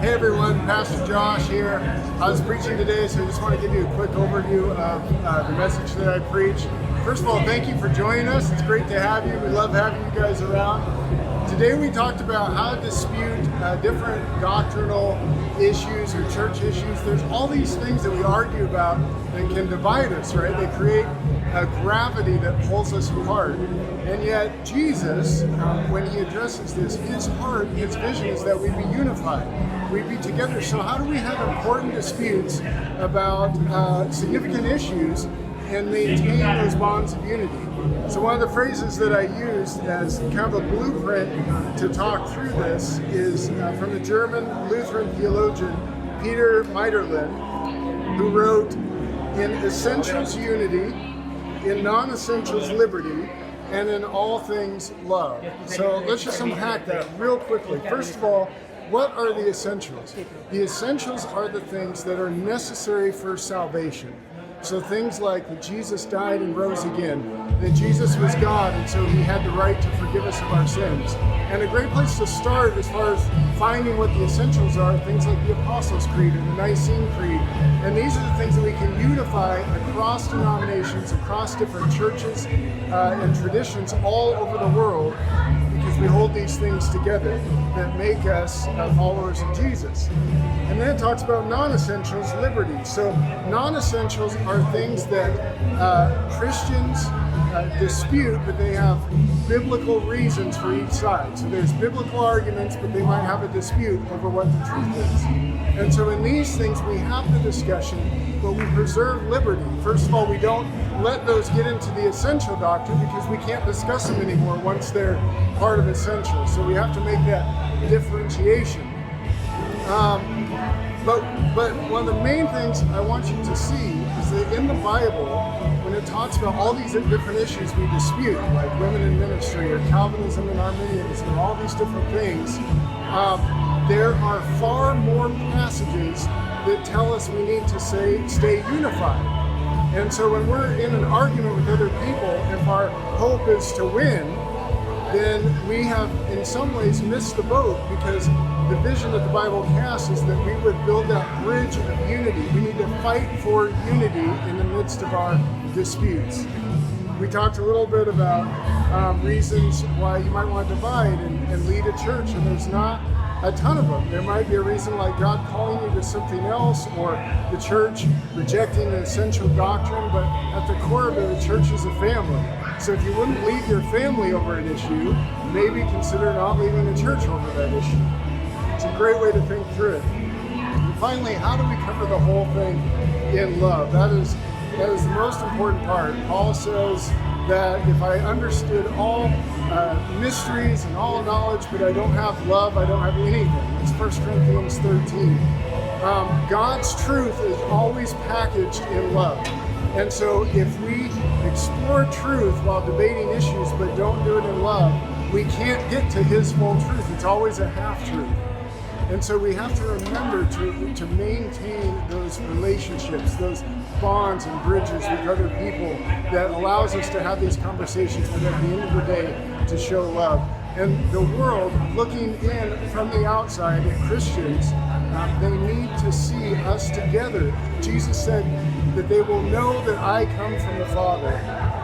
Hey everyone, Pastor Josh here. I was preaching today, so I just want to give you a quick overview of the message that I preach. First of all, thank you for joining us. It's great to have you. We love having you guys around. Today we talked about how to dispute different doctrinal issues or church issues. There's all these things that we argue about that can divide us, right? They create a gravity that pulls us apart. And yet Jesus, when he addresses this, his heart, his vision is that we be unified. We be together. So how do we have important disputes about significant issues and maintain those bonds of unity? So one of the phrases that I used as kind of a blueprint to talk through this is from the German Lutheran theologian Peter Meiderlin, who wrote, "In essentials unity, in non-essentials liberty, and in all things love." So let's just unpack that real quickly. First of all, what are the essentials? The essentials are the things that are necessary for salvation. So things like that Jesus died and rose again, that Jesus was God and so he had the right to forgive us of our sins. And a great place to start as far as finding what the essentials are, things like the Apostles' Creed and the Nicene Creed. And these are the things that we can unify across denominations, across different churches and traditions all over the world, because we hold these things together that make us followers of Jesus. And then it talks about non-essentials, liberty. So non-essentials are things that Christians dispute, but they have biblical reasons for each side. So there's biblical arguments, but they might have a dispute over what the truth is. And so in these things, we have the discussion, but we preserve liberty. First of all, we don't let those get into the essential doctrine because we can't discuss them anymore once they're part of essential. So we have to make that differentiation. But one of the main things I want you to see is that in the Bible, when it talks about all these different issues we dispute, like women in ministry or Calvinism and Arminianism, or all these different things, there are far more passages that tell us we need to stay unified. And so when we're in an argument with other people, if our hope is to win, then we have in some ways missed the boat, because the vision that the Bible casts is that we would build that bridge of unity. We need to fight for unity in the midst of our disputes. We talked a little bit about reasons why you might want to divide and lead a church, and there's not a ton of them. There might be a reason like God calling you to something else, or the church rejecting an essential doctrine, but at the core of it, the church is a family. So if you wouldn't leave your family over an issue, maybe consider not leaving the church over that issue. It's a great way to think through it. And finally, how do we cover the whole thing in love? That is the most important part. Paul says that if I understood all mysteries and all knowledge, but I don't have love, I don't have anything. It's 1 Corinthians 13. God's truth is always packaged in love. And so if we explore truth while debating issues but don't do it in love, we can't get to his full truth. It's always a half-truth. And so we have to remember to maintain those relationships, those bonds and bridges with other people that allows us to have these conversations, but at the end of the day, to show love. And the world, looking in from the outside at Christians, they need to see us together. Jesus said that they will know that I come from the Father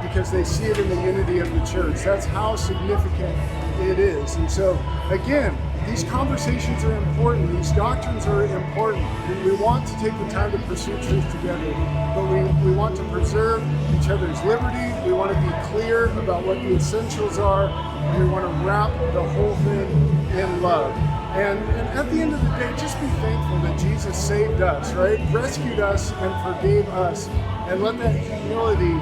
because they see it in the unity of the church. That's how significant it is. And so, again, these conversations are important. These doctrines are important. We want to take the time to pursue truth together, but we want to preserve each other's liberty. We want to be clear about what the essentials are, and we want to wrap the whole thing in love. And at the end of the day, just be thankful that Jesus saved us, right? Rescued us and forgave us. And let that humility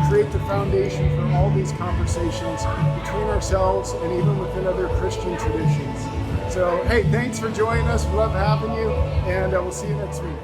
create the foundation for all these conversations between ourselves and even within other Christian traditions. So, hey, thanks for joining us. We love having you, and we'll see you next week.